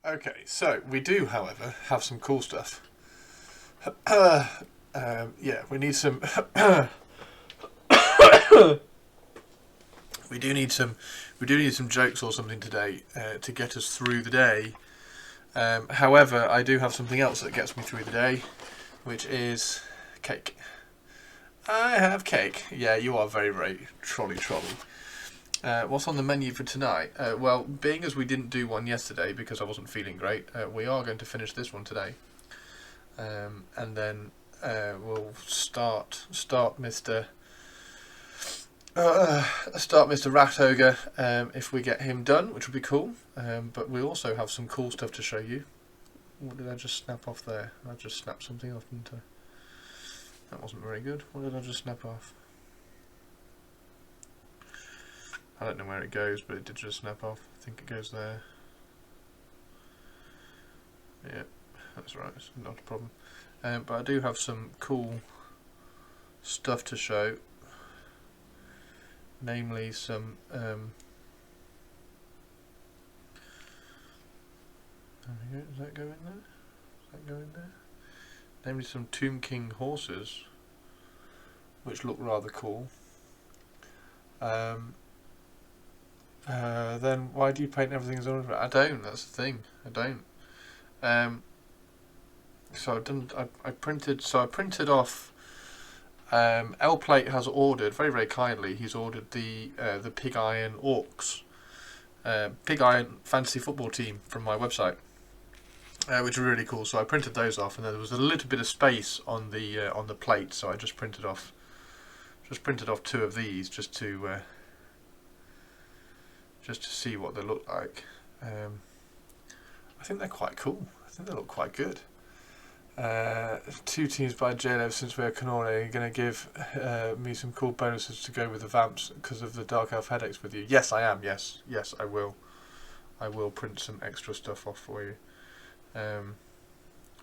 Okay, so we do, however, have some cool stuff. Yeah, we need some. we do need some. We do need some jokes or something today to get us through the day. However, I do have something else that gets me through the day, which is cake. I have cake. Yeah, you are very, very trolley. What's on the menu for tonight? Well, being as we didn't do one yesterday because I wasn't feeling great, we are going to finish this one today, and then we'll start Mr. Start Mr. Rat Ogre if we get him done, which would be cool. But we also have some cool stuff to show you. What did I just snap off there? I just snapped something off, didn't I? That wasn't very good. What did I just snap off? I don't know where it goes, but it did just snap off. I think it goes there. Yeah, that's right. It's not a problem. But I do have some cool stuff to show. Namely some... there we go. Does that go in there? Does that go in there? Namely some Tomb King horses, which look rather cool. Then why do you paint everything as ornament? I don't. That's the thing. I don't. So I've done. I printed. So I printed off. L Plate has ordered very kindly. He's ordered the Pig Iron Orcs, Pig Iron fantasy football team from my website, which are really cool. So I printed those off, and there was a little bit of space on the plate, so I just printed off two of these just to see what they look like. I think they're quite cool. I think they look quite good. 2 teams by JLev since we're Canore are going to give me some cool bonuses to go with the Vamps because of the Dark Elf headaches with you. Yes, I am. Yes, I will. I will print some extra stuff off for you.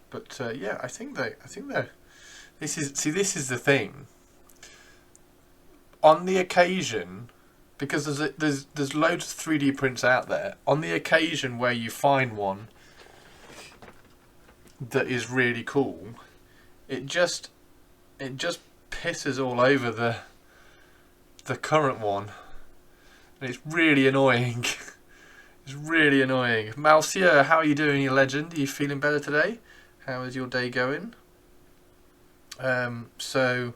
But yeah, I think they're. This is the thing. On the occasion, because there's loads of 3D prints out there. On the occasion where you find one that is really cool, it just pisses all over the current one, and it's really annoying. It's really annoying. Malsieur, how are you doing, you legend? Are you feeling better today? How is your day going? So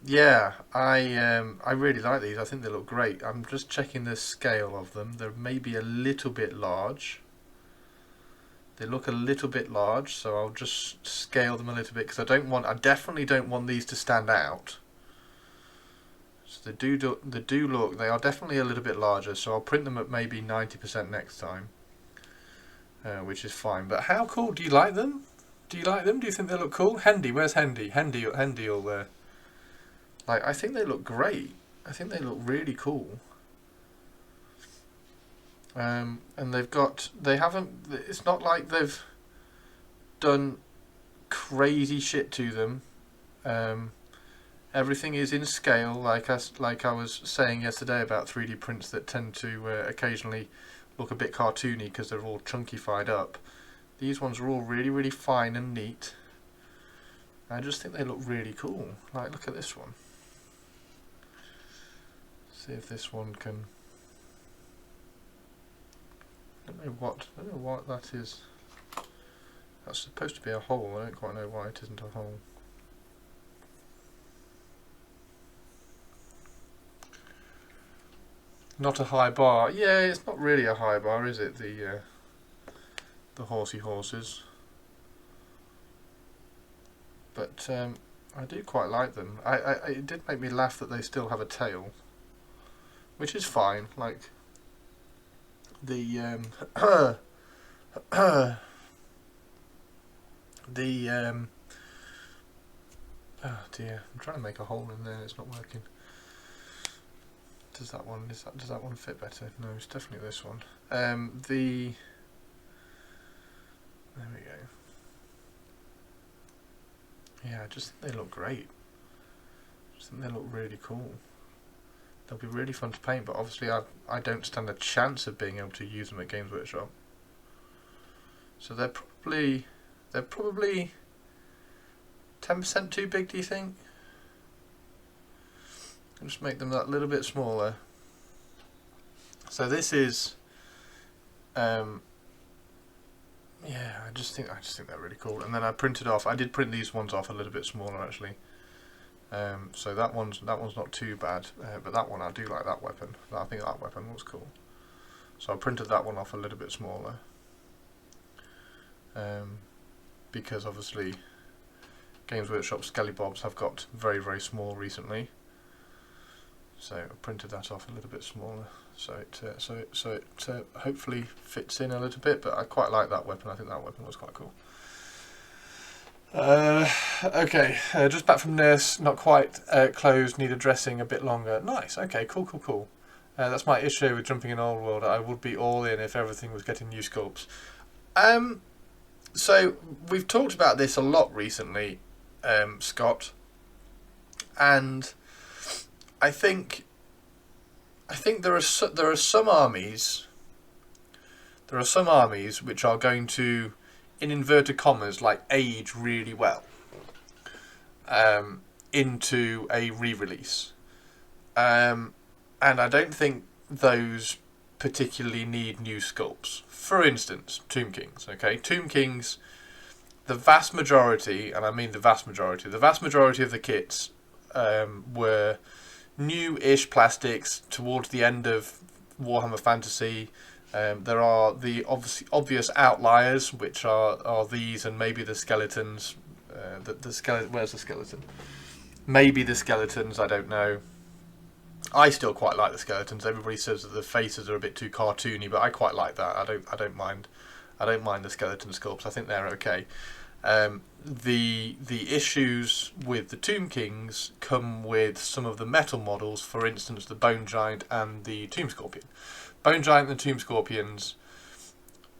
yeah, I really like these. I think they look great. I'm just checking the scale of them. They're maybe a little bit large. They look a little bit large, so I'll just scale them a little bit because I definitely don't want these to stand out. So they are definitely a little bit larger, so I'll print them at maybe 90% next time, which is fine. But how cool? Do you like them? Do you like them? Do you think they look cool? Hendy, where's Hendy? Hendy all there. Like, I think they look great. I think they look really cool. And it's not like they've done crazy shit to them. Everything is in scale, like I was saying yesterday about 3D prints that tend to occasionally look a bit cartoony because they're all chunkified up. These ones are all really fine and neat. I just think they look really cool. Like, look at this one. See if this one can... I don't know what that is. That's supposed to be a hole. I don't quite know why it isn't a hole. Not a high bar. Yeah, it's not really a high bar, is it? The horsey horses. But I do quite like them. It did make me laugh that they still have a tail, which is fine. Like the oh dear, I'm trying to make a hole in there. It's not working. Does that one fit better? No, it's definitely this one. There we go. Yeah, I just think they look great. I just think they look really cool. They'll be really fun to paint, but obviously I don't stand a chance of being able to use them at Games Workshop. So they're probably 10% too big, do you think? I'll just make them that little bit smaller. So this is, yeah, I just think they're really cool. And then I did print these ones off a little bit smaller actually. So that one's not too bad, but that one, I do like that weapon. I think that weapon was cool. So I printed that one off a little bit smaller, because obviously Games Workshop Skelly Bobs have got very, very small recently. So I printed that off a little bit smaller, so it hopefully fits in a little bit. But I quite like that weapon. I think that weapon was quite cool. Okay, just back from nurse, not quite closed, need addressing a bit longer. Nice. Okay, cool. That's my issue with jumping in Old World. I would be all in if everything was getting new sculpts. So we've talked about this a lot recently, Scott, and I think there are some armies which are going to, in inverted commas, like age really well into a re-release, and I don't think those particularly need new sculpts. For instance, Tomb Kings. Okay, Tomb Kings, the vast majority, and I mean the vast majority of the kits were new-ish plastics towards the end of Warhammer Fantasy. There are the obvious outliers, which are these and maybe the skeletons. The skeleton. Where's the skeleton? Maybe the skeletons. I don't know. I still quite like the skeletons. Everybody says that the faces are a bit too cartoony, but I quite like that. I don't mind. I don't mind the skeleton sculpts. I think they're okay. The issues with the Tomb Kings come with some of the metal models, for instance the Bone Giant and the Tomb Scorpion. Bone Giant and the Tomb Scorpions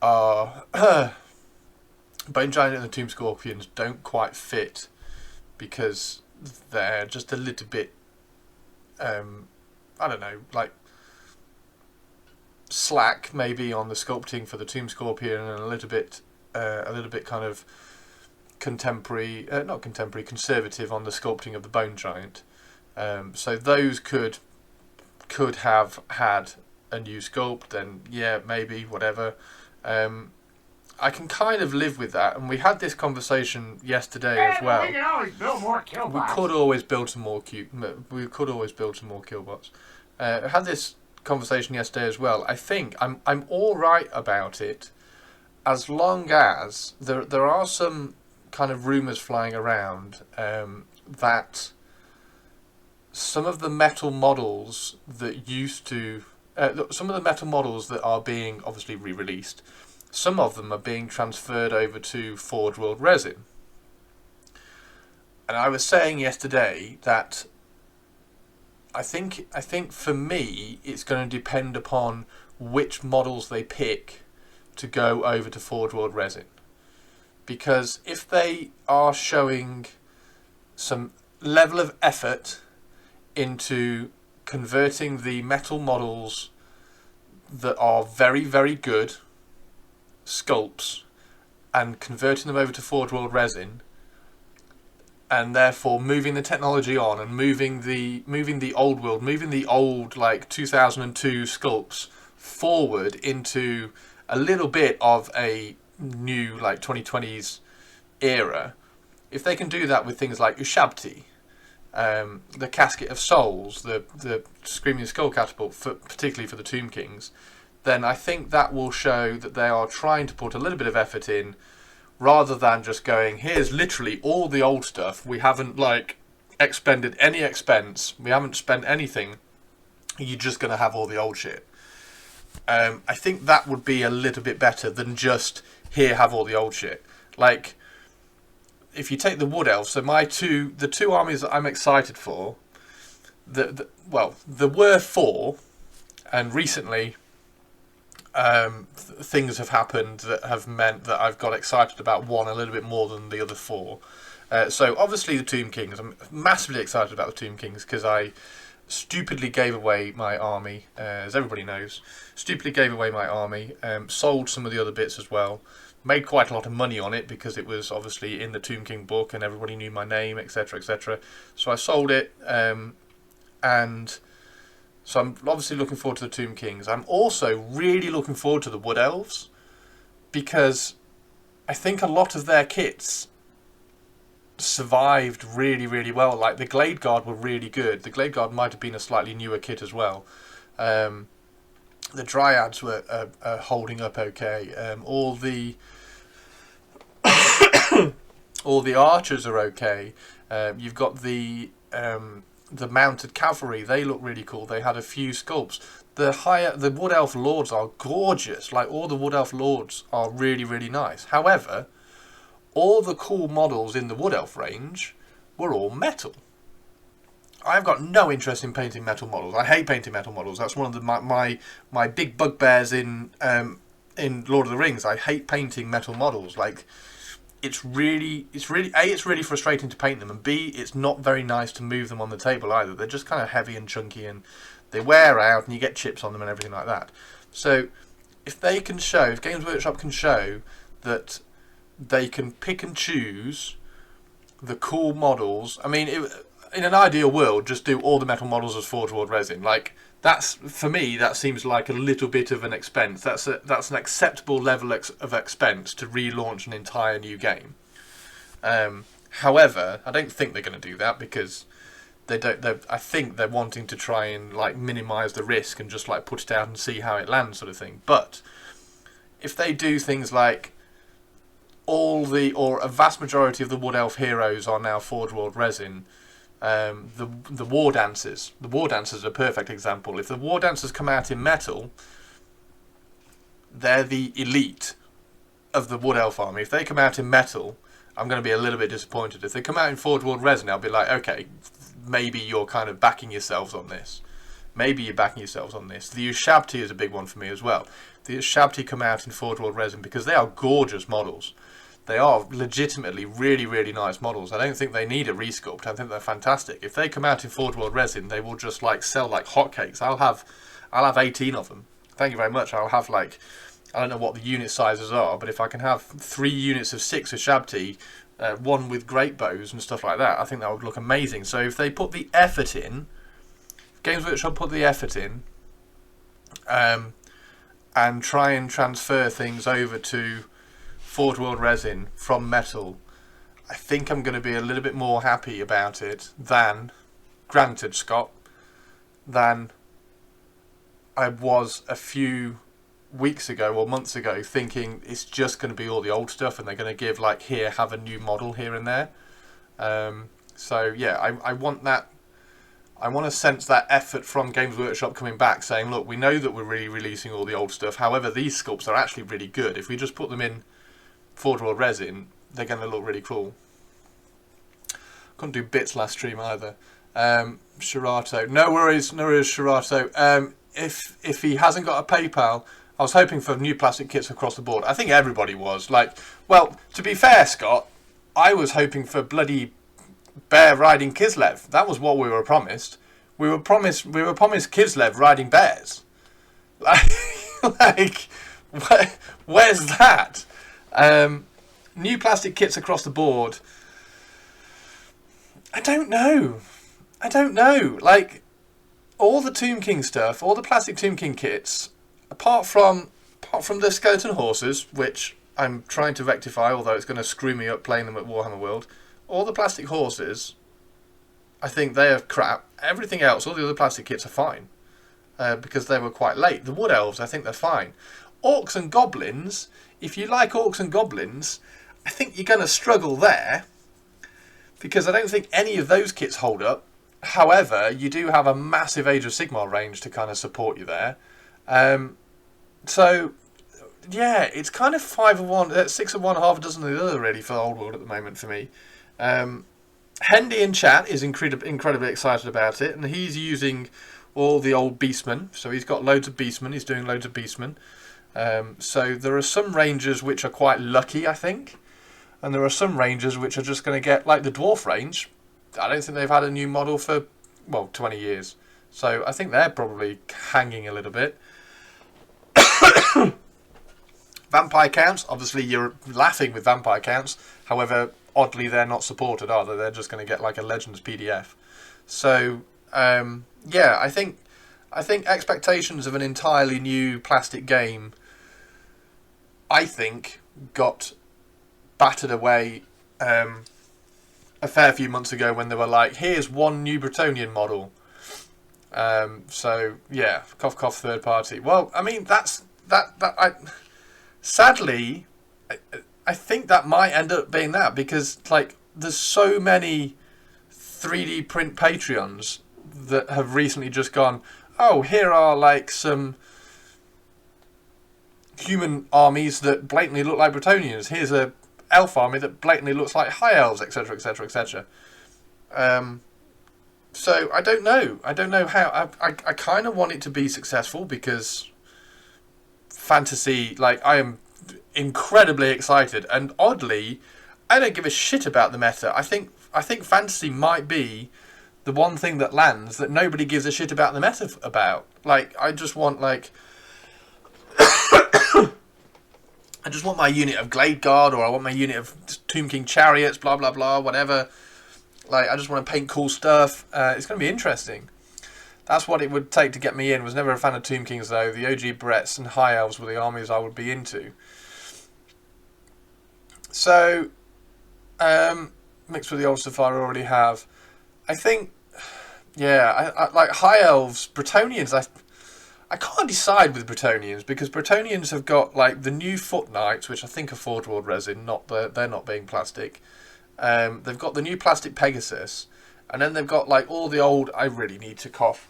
are Bone Giant and the Tomb Scorpions don't quite fit because they're just a little bit I don't know, like slack maybe on the sculpting for the Tomb Scorpion, and a little bit kind of conservative on the sculpting of the Bone Giant. So those could have had a new sculpt, then yeah, maybe, whatever. I can kind of live with that, and we had this conversation yesterday as well. We can always build more killbots. We could always build some more killbots. I had this conversation yesterday as well. I think I'm all right about it, as long as there are some kind of rumours flying around that some of the metal models that some of the metal models that are being obviously re-released, some of them are being transferred over to Forge World resin. And I was saying yesterday that I think for me it's going to depend upon which models they pick to go over to Forge World resin. Because if they are showing some level of effort into converting the metal models that are very, very good sculpts and converting them over to Forge World resin, and therefore moving the technology on and moving the old like 2002 sculpts forward into a little bit of a new like 2020s era, if they can do that with things like Ushabti, the Casket of Souls, the Screaming Skull Catapult, particularly for the Tomb Kings, then I think that will show that they are trying to put a little bit of effort in, rather than just going, here's literally all the old stuff, we haven't like expended any expense, we haven't spent anything, you're just going to have all the old shit. I think that would be a little bit better than just, here, have all the old shit. Like, if you take the Wood Elves, so the two armies that I'm excited for, there were four, and recently things have happened that have meant that I've got excited about one a little bit more than the other four. So obviously the Tomb Kings, I'm massively excited about the Tomb Kings because I stupidly gave away my army, as everybody knows. Stupidly gave away my army, sold some of the other bits as well. Made quite a lot of money on it because it was obviously in the Tomb King book and everybody knew my name, etc., etc. So I sold it, and so I'm obviously looking forward to the Tomb Kings. I'm also really looking forward to the Wood Elves, because I think a lot of their kits survived really, really well. Like the Glade Guard were really good. The Glade Guard might have been a slightly newer kit as well. The Dryads were holding up okay. All the all the archers are okay. You've got the mounted cavalry. They look really cool. They had a few sculpts. The Wood Elf Lords are gorgeous. Like all the Wood Elf Lords are really, really nice. However, all the cool models in the Wood Elf range were all metal. I've got no interest in painting metal models. I hate painting metal models. That's one of my big bugbears in Lord of the Rings. I hate painting metal models. Like, it's really A, it's really frustrating to paint them, and B, it's not very nice to move them on the table either. They're just kind of heavy and chunky, and they wear out, and you get chips on them and everything like that. So if Games Workshop can show that they can pick and choose the cool models. I mean, in an ideal world, just do all the metal models as Forge World resin. Like, that's, for me, that seems like a little bit of an expense. That's an acceptable level of expense to relaunch an entire new game. However, I don't think they're going to do that, because I think they're wanting to try and like minimise the risk and just like put it out and see how it lands, sort of thing. But if they do things like a vast majority of the Wood Elf heroes are now Forge World resin. The War Dancers. The War Dancers are a perfect example. If the War Dancers come out in metal, they're the elite of the Wood Elf army. If they come out in metal, I'm going to be a little bit disappointed. If they come out in Forge World resin, I'll be like, okay, maybe you're kind of backing yourselves on this. Maybe you're backing yourselves on this. The Ushabti is a big one for me as well. The Ushabti come out in Forge World resin because they are gorgeous models. They are legitimately really, really nice models. I don't think they need a resculpt. I think they're fantastic. If they come out in Forge World resin, they will just like sell like hotcakes. I'll have 18 of them. Thank you very much. I'll have like, I don't know what the unit sizes are, but if I can have 3 units of 6 Ushabti, one with great bows and stuff like that, I think that would look amazing. So if they put the effort in, Games Workshop put the effort in, and try and transfer things over to Forge World resin from metal, I think I'm going to be a little bit more happy about it than, granted, Scott, than I was a few weeks ago or months ago, thinking it's just going to be all the old stuff and they're going to give like, here, have a new model here and there. So yeah, I want that. I want to sense that effort from Games Workshop coming back, saying, look, we know that we're really releasing all the old stuff. However, these sculpts are actually really good. If we just put them in Forge World resin, they're going to look really cool. Couldn't do bits last stream either. Shirato, no worries, Shirato. If he hasn't got a PayPal, I was hoping for new plastic kits across the board. I think everybody was. Like, well, to be fair, Scott, I was hoping for bloody bear riding Kislev. That was what we were promised. We were promised Kislev riding bears. Like where's that? New plastic kits across the board. I don't know. Like, all the Tomb King stuff, all the plastic Tomb King kits, apart from the skeleton horses, which I'm trying to rectify, although it's going to screw me up playing them at Warhammer World. All the plastic horses, I think they are crap. Everything else, all the other plastic kits are fine, because they were quite late. The Wood Elves, I think they're fine. Orcs and Goblins, if you like Orcs and Goblins, I think you're going to struggle there, because I don't think any of those kits hold up. However, you do have a massive Age of Sigmar range to kind of support you there. So, yeah, it's kind of 5 of one, 6 of one, half a dozen of the other, really, for the Old World at the moment for me. Hendy in chat is incredibly excited about it, and he's using all the old Beastmen. So he's got loads of Beastmen. He's doing loads of Beastmen. So there are some rangers which are quite lucky, I think, and there are some rangers which are just going to get, like the Dwarf range. I don't think they've had a new model for, well, 20 years. So I think they're probably hanging a little bit. Vampire counts, obviously you're laughing with vampire counts. However, oddly, they're not supported, are they? They're just going to get like a Legends PDF. So, yeah, I think expectations of an entirely new plastic game, I think, got battered away a fair few months ago when they were like, here's one new Bretonnian model. So yeah, cough cough, third party. Well, I mean sadly, I think that might end up being that, because like there's so many 3D print Patreons that have recently just gone, oh, here are like some human armies that blatantly look like Bretonnians. Here's a elf army that blatantly looks like high elves, etc., etc., etc. So I don't know. I don't know how. I kind of want it to be successful, because fantasy, like, I am incredibly excited, and oddly, I don't give a shit about the meta. I think fantasy might be the one thing that lands that nobody gives a shit about the meta about. Like, I just want like I just want my unit of Glade Guard, or I want my unit of Tomb King Chariots, blah blah blah, whatever. Like, I just want to paint cool stuff. It's going to be interesting. That's what it would take to get me in. Was never a fan of Tomb Kings though. The OG Bretts and High Elves were the armies I would be into. So, mixed with the old stuff I already have. I think, yeah, I like High Elves, Bretonnians. I can't decide with Bretonnians, because Bretonnians have got like the new Foot Knights, which I think are Forge World resin. They're not being plastic. They've got the new plastic Pegasus, and then they've got like all the old. I really need to cough.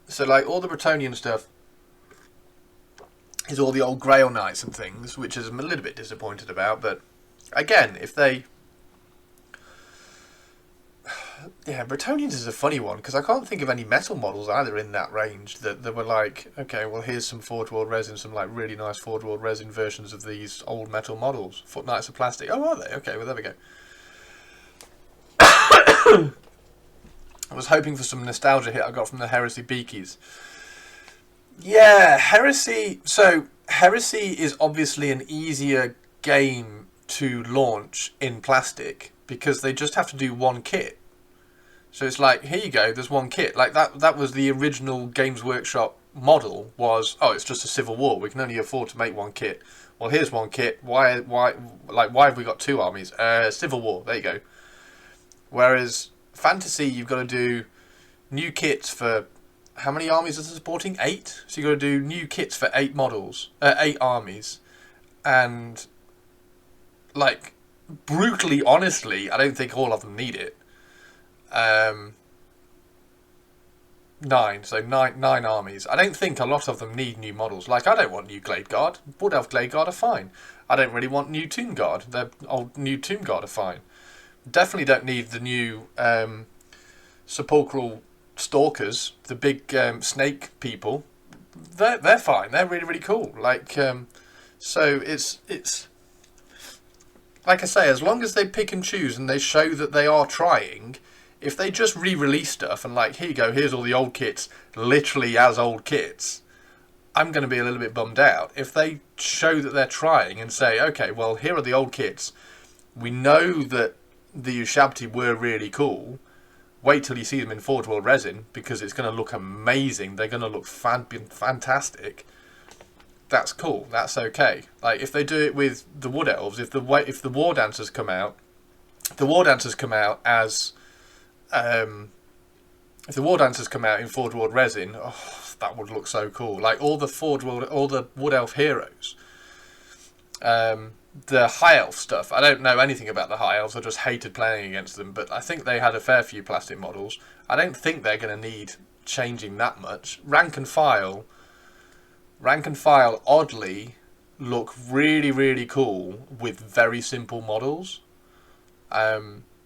So like all the Bretonnian stuff is all the old Grail Knights and things, which I'm a little bit disappointed about. But again, if they, yeah, Bretonnians is a funny one, because I can't think of any metal models either in that range that were like, okay, well, here's some Forge World resin, some like really nice Forge World resin versions of these old metal models. Foot Knights are plastic. Oh, are they? Okay, well, there we go. I was hoping for some nostalgia hit I got from the Heresy Beakies. Yeah, Heresy. So, Heresy is obviously an easier game to launch in plastic, because they just have to do one kit. So it's like, here you go, there's one kit. Like, that was the original Games Workshop model, was, oh, it's just a Civil War. We can only afford to make one kit. Well, here's one kit. Why have we got two armies? Civil War, there you go. Whereas Fantasy, you've got to do new kits for, how many armies are supporting? 8? So you've got to do new kits for 8 models, 8 armies. And, like, brutally, honestly, I don't think all of them need it. 9, so nine armies. I don't think a lot of them need new models. Like, I don't want new Glade Guard. Wood Elf Glade Guard are fine. I don't really want new Tomb Guard. The old new Tomb Guard are fine. Definitely don't need the new Sepulchral Stalkers, the big snake people. They're fine. They're really, really cool. Like, so it's like I say, as long as they pick and choose and they show that they are trying. If they just re-release stuff and like, here you go, here's all the old kits, literally as old kits, I'm going to be a little bit bummed out. If they show that they're trying and say, okay, well, here are the old kits, we know that the Ushabti were really cool, wait till you see them in Forge World resin, because it's going to look amazing, they're going to look fantastic, that's cool, that's okay. Like, if they do it with the Wood Elves, if the War Dancers come out, as... if the War Dancers come out in Forge World resin, oh, that would look so cool. Like all the Wood Elf heroes. The High Elf stuff, I don't know anything about the High Elves, I just hated playing against them, but I think they had a fair few plastic models. I don't think they're going to need changing that much. Rank and file, oddly, look really, really cool with very simple models.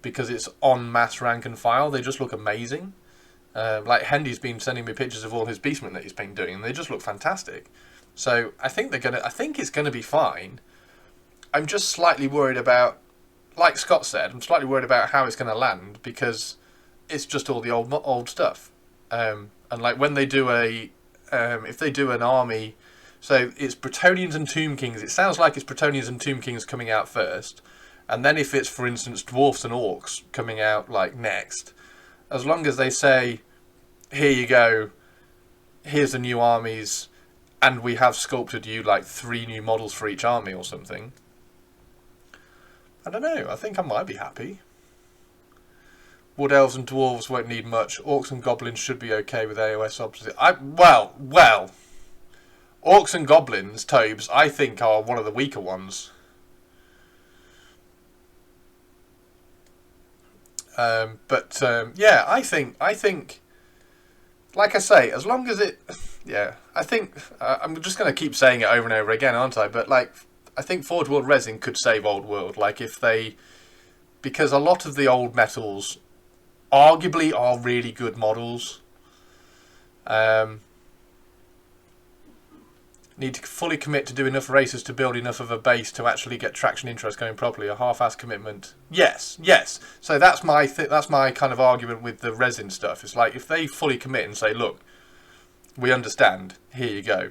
Because it's en masse rank and file, they just look amazing. Like Hendy's been sending me pictures of all his beastmen that he's been doing, and they just look fantastic. So I think it's gonna be fine. I'm just slightly worried about, like Scott said, I'm slightly worried about how it's gonna land, because it's just all the old stuff. And like when they do if they do an army, so it's Bretonnians and Tomb Kings. It sounds like it's Bretonnians and Tomb Kings coming out first, and then if it's, for instance, Dwarfs and Orcs coming out like next, as long as they say, here you go, here's the new armies, and we have sculpted you like 3 new models for each army or something. I don't know, I think I might be happy. Wood Elves and Dwarves won't need much. Orcs and Goblins should be okay with AOS opposite. Well, Orcs and Goblins, Tobes, I think are one of the weaker ones. Yeah, I think, like I say, as long as it, yeah, I think, I'm just going to keep saying it over and over again, aren't I? But like, I think Forge World Resin could save Old World. Like if they, because a lot of the old metals arguably are really good models. Need to fully commit to do enough races to build enough of a base to actually get traction interest going properly. A half-ass commitment. Yes. So that's my kind of argument with the resin stuff. It's like if they fully commit and say, look, we understand. Here you go.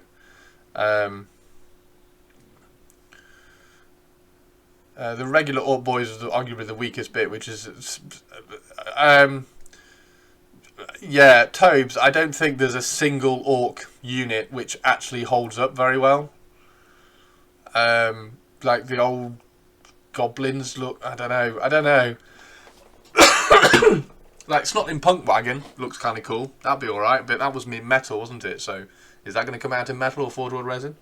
The regular Orc boys is arguably the weakest bit, which is yeah, Tobes, I don't think there's a single Orc unit which actually holds up very well. Like the old Goblins look, I don't know. Like Snotling Punk Wagon looks kind of cool. That'd be alright, but that was metal, wasn't it? So is that going to come out in metal or Forge World Resin?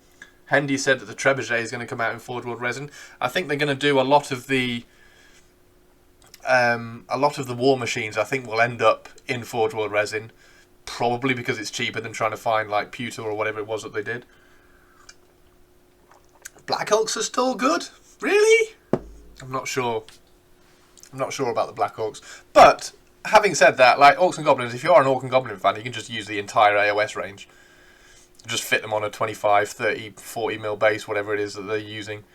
Hendy said that the Trebuchet is going to come out in Forge World Resin. I think they're going to do a lot of the war machines. I think will end up in Forge World Resin, probably because it's cheaper than trying to find like pewter or whatever it was that they did. Black Orcs are still good, really? I'm not sure about the Black Orcs. But having said that, like Orcs and Goblins, if you are an Orc and Goblin fan, you can just use the entire AOS range. Just fit them on a 25, 30, 40 mil base, whatever it is that they're using.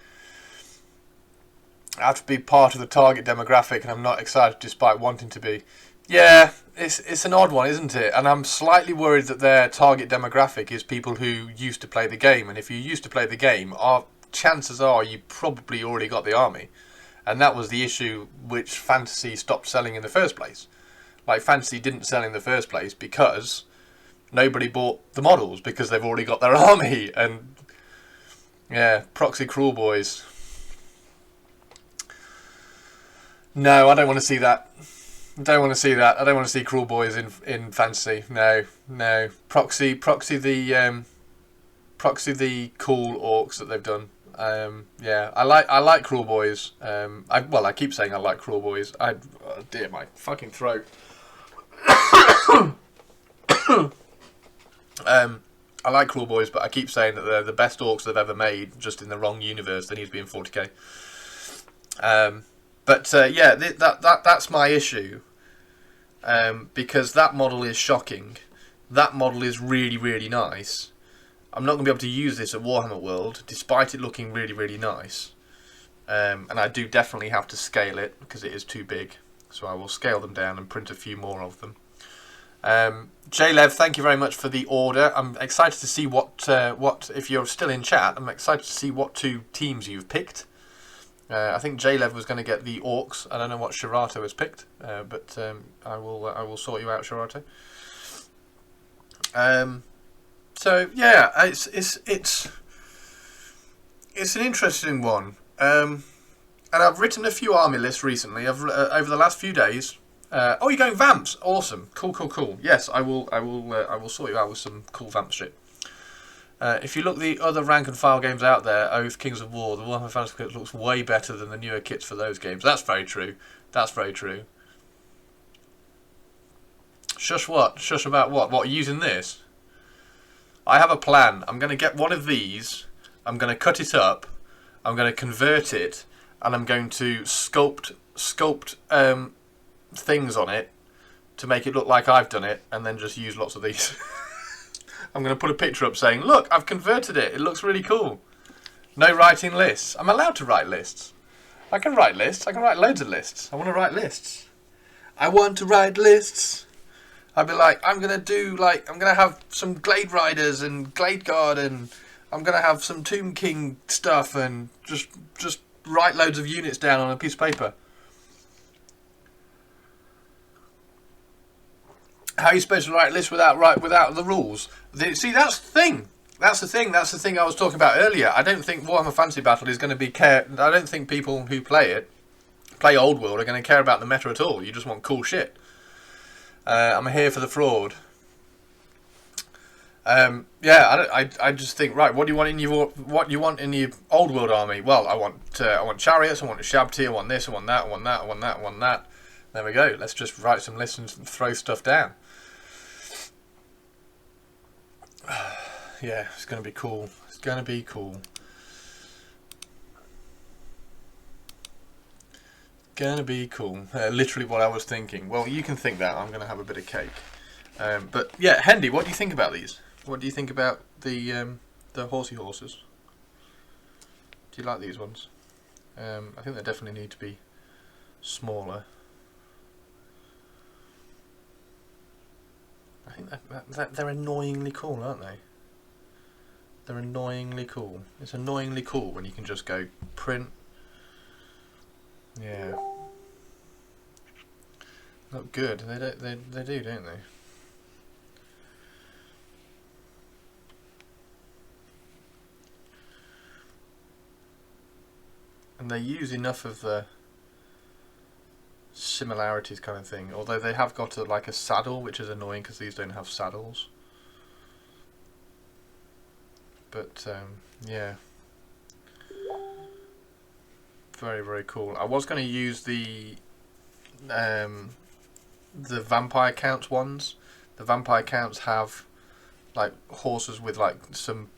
I have to be part of the target demographic, and I'm not excited despite wanting to be. Yeah, it's an odd one, isn't it? And I'm slightly worried that their target demographic is people who used to play the game. And if you used to play the game, chances are you probably already got the army. And that was the issue which Fantasy stopped selling in the first place. Like, Fantasy didn't sell in the first place because nobody bought the models because they've already got their army. And yeah, Proxy Cruel Boys. No, I don't want to see that. I don't want to see Cruel Boys in Fantasy. No. Proxy the cool Orcs that they've done. Yeah, I like Cruel Boys. I keep saying I like Cruel Boys. Oh dear, my fucking throat. I like Cruel Boys, but I keep saying that they're the best Orcs they've ever made, just in the wrong universe. They need to be in 40k. Yeah, that's my issue. Because that model is shocking. That model is really, really nice. I'm not going to be able to use this at Warhammer World, despite it looking really, really nice. And I do definitely have to scale it, because it is too big. So I will scale them down and print a few more of them. J-Lev, thank you very much for the order. I'm excited to see what if you're still in chat, I'm excited to see what 2 teams you've picked. I think J-Lev was going to get the Orcs. I don't know what Shirato has picked, but I will sort you out, Shirato. So yeah, it's an interesting one. And I've written a few army lists recently. Over the last few days. Oh, you're going Vamps! Awesome, cool. Yes, I will sort you out with some cool Vamp shit. If you look the other rank and file games out there, Oath, Kings of War, the Warhammer Fantasy kit looks way better than the newer kits for those games. That's very true. Shush what? Shush about what? What, using this? I have a plan. I'm going to get one of these, I'm going to cut it up, I'm going to convert it, and I'm going to sculpt things on it to make it look like I've done it, and then just use lots of these. I'm going to put a picture up saying, look, I've converted it. It looks really cool. No writing lists. I'm allowed to write lists. I can write lists. I can write loads of lists. I want to write lists. I want to write lists. I'd be like, I'm gonna have some Glade Riders and Glade Guard, and I'm gonna have some Tomb King stuff, and just write loads of units down on a piece of paper. How are you supposed to write lists without the rules? See, that's the thing. That's the thing I was talking about earlier. I don't think Warhammer Fantasy Battle is going to be I don't think people who play Old World, are going to care about the meta at all. You just want cool shit. I'm here for the fraud. I just think, right, what do you want in your Old World army? Well, I want chariots. I want a Shabti. I want this. I want that. I want that. I want that. I want that. There we go. Let's just write some lists and throw stuff down. Yeah, it's going to be cool. It's going to be cool. Gonna be cool. Literally what I was thinking. Well, you can think that. I'm going to have a bit of cake. But yeah, Hendy, what do you think about these? What do you think about the horsey horses? Do you like these ones? I think they definitely need to be smaller. I think that they're annoyingly cool, aren't they? They're annoyingly cool. It's annoyingly cool when you can just go print. Yeah. Look good. They do, don't they? And they use enough of the similarities kind of thing. Although they have got like a saddle, which is annoying because these don't have saddles. But yeah. Very, very cool. I was going to use the Vampire Counts ones. The Vampire Counts have like horses with like some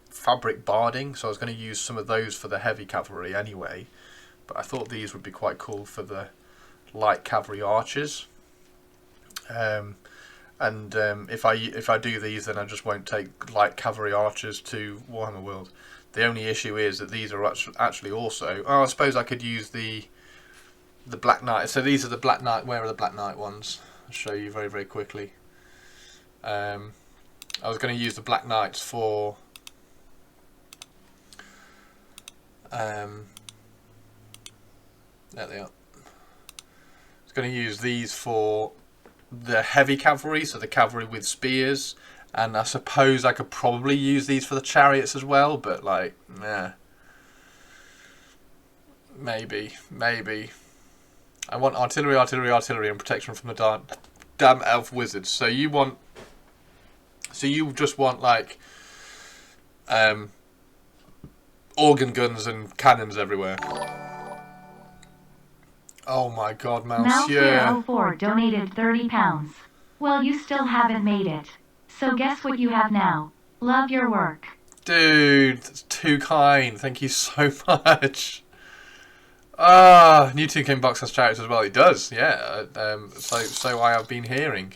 fabric barding, so I was going to use some of those for the heavy cavalry anyway. But I thought these would be quite cool for the light cavalry archers. If I do these, then I just won't take light cavalry archers to Warhammer World. The only issue is that these are actually also... Oh, I suppose I could use the Black Knight. So these are the Black Knight. Where are the Black Knight ones? I'll show you very, very quickly. I was going to use the Black Knights for... there they are. I was going to use these for the heavy cavalry, so the cavalry with spears. And I suppose I could probably use these for the chariots as well, but like, nah. Maybe. I want artillery, and protection from the damn elf wizards. So you just want like organ guns and cannons everywhere. Oh my God, Monsieur 04 donated £30. Well, you still haven't made it. So guess what you have now. Love your work. Dude, that's too kind. Thank you so much. New 2K box has chariots as well. It does, yeah. So I have been hearing.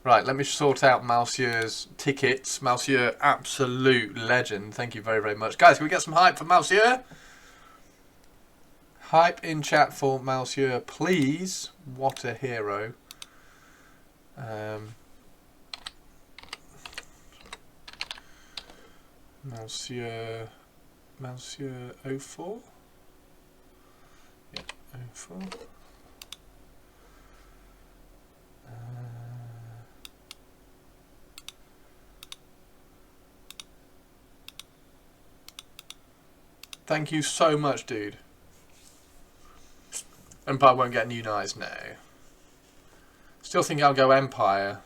Right, let me sort out Monsieur's tickets. Monsieur, absolute legend. Thank you very, very much. Guys, can we get some hype for Monsieur? Hype in chat for Monsieur, please. What a hero. Monsieur 04? Yeah, 04. Thank you so much, dude. Empire won't get new knights, no. Still think I'll go Empire.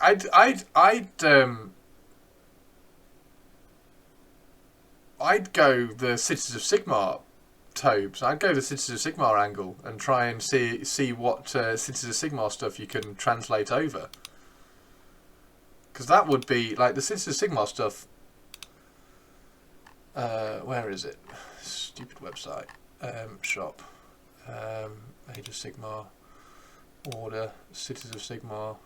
I'd go the Cities of Sigmar Tobes. I'd go the Cities of Sigmar angle and try and see what Cities of Sigmar stuff you can translate over. Because that would be like the Cities of Sigmar stuff. Where is it? Stupid website. Shop. Age of Sigmar. Order. Cities of Sigmar.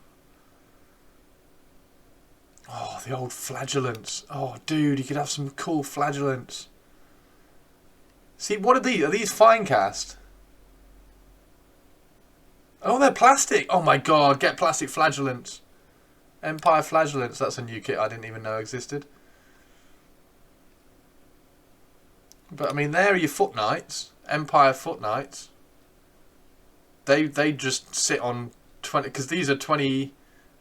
Oh, the old flagellants. Oh, dude, you could have some cool flagellants. See, what are these? Are these Finecast? Oh, they're plastic. Oh my god, get plastic flagellants. Empire flagellants. That's a new kit I didn't even know existed. But I mean, there are your foot knights. Empire foot knights. They just sit on 20, because these are 20.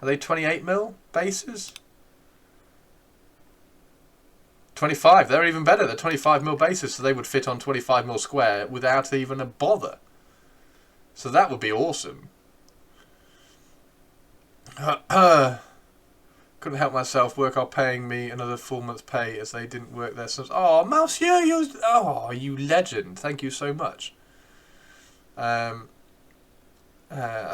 Are they 28mm bases? 25. They're even better. They're 25mm bases, so they would fit on 25mm square without even a bother. So that would be awesome. Couldn't help myself. Work are paying me another full month's pay as they didn't work their subs. Oh, Monsieur, you legend. Thank you so much. I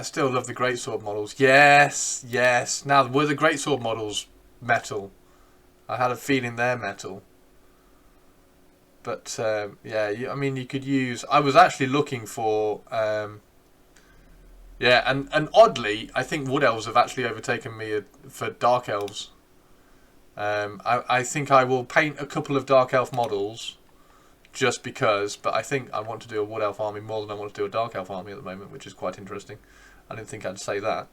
still love the greatsword models. Yes, yes. Now, were the greatsword models metal? I had a feeling they're metal. But, yeah, I mean, you could use... I was actually looking for... yeah, and oddly, I think Wood Elves have actually overtaken me for Dark Elves. I think I will paint a couple of Dark Elf models just because, but I think I want to do a Wood Elf army more than I want to do a Dark Elf army at the moment, which is quite interesting. I didn't think I'd say that.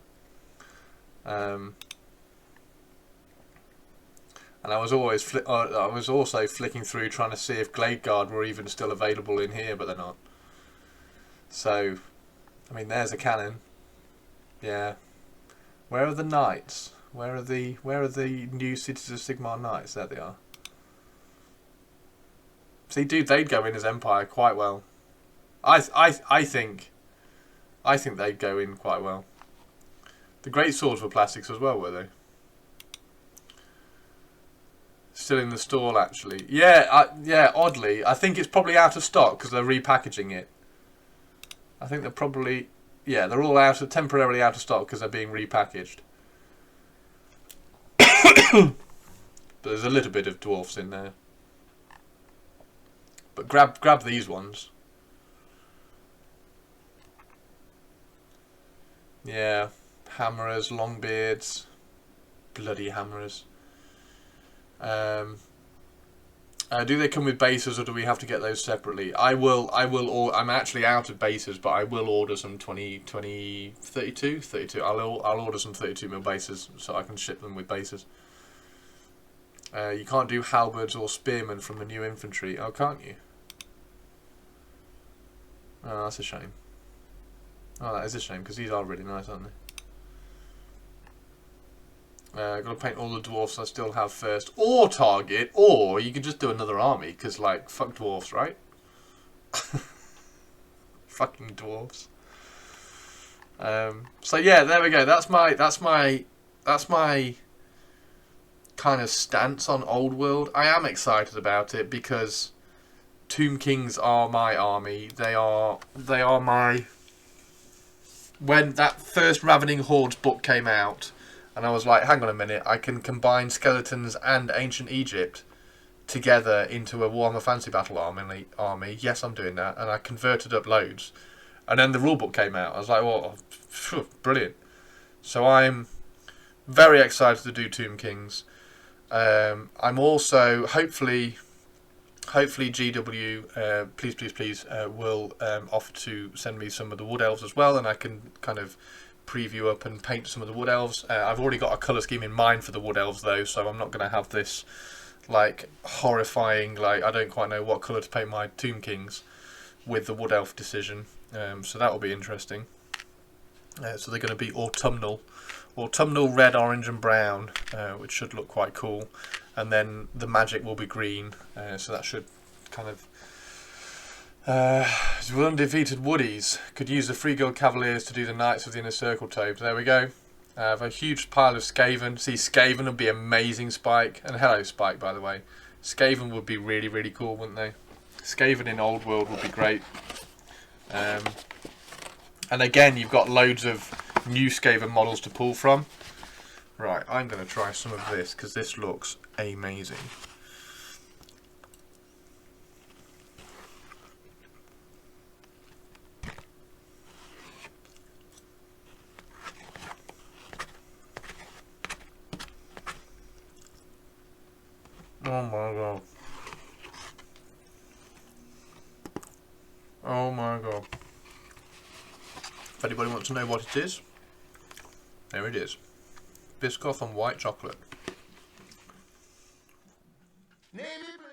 And I was always I was also flicking through trying to see if Glade Guard were even still available in here, but they're not. So, I mean, there's a cannon. Yeah. Where are the knights? Where are the new Cities of Sigmar knights? There they are. See, dude, they'd go in as Empire quite well. I think they'd go in quite well. The great swords were plastics as well, were they? Still in the stall, actually. Yeah, yeah. Oddly, I think it's probably out of stock because they're repackaging it. I think they're probably, yeah, they're all temporarily out of stock because they're being repackaged. But there's a little bit of dwarfs in there. But grab these ones. Yeah, hammerers, longbeards, bloody hammerers. Do they come with bases or do we have to get those separately? I'm actually out of bases, but I will order some 32. I'll order some 32mm bases so I can ship them with bases. You can't do halberds or spearmen from the new infantry. Oh, can't you? Oh, that's a shame. Oh, that is a shame because these are really nice, aren't they? Got to paint all the dwarfs I still have first, or target, or you could just do another army because, like, fuck dwarfs, right? Fucking dwarfs. So yeah, there we go. That's my kind of stance on Old World. I am excited about it because Tomb Kings are my army. They are my. When that first Ravening Hordes book came out, and I was like, hang on a minute, I can combine skeletons and ancient Egypt together into a Warhammer Fantasy Battle army. Yes, I'm doing that, and I converted up loads. And then the rulebook came out. I was like, well, phew, brilliant. So I'm very excited to do Tomb Kings. I'm also hopefully GW please will offer to send me some of the Wood Elves as well, and I can kind of preview up and paint some of the Wood Elves. I've already got a colour scheme in mind for the Wood Elves though, so I'm not going to have this like horrifying, like I don't quite know what colour to paint my Tomb Kings with the Wood Elf decision. So that will be interesting. So they're going to be autumnal red, orange and brown, which should look quite cool. And then the magic will be green, so that should kind of... with undefeated woodies, could use the Free Gold Cavaliers to do the Knights of the Inner Circle Tobes. There we go. I have a huge pile of Skaven. See, Skaven would be amazing, Spike. And hello, Spike, by the way. Skaven would be really, really cool, wouldn't they? Skaven in Old World would be great. And again, you've got loads of new Skaven models to pull from. Right, I'm going to try some of this because this looks amazing. Oh my god. Oh my god. If anybody wants to know what it is, there it is. Biscoff and white chocolate. Name it.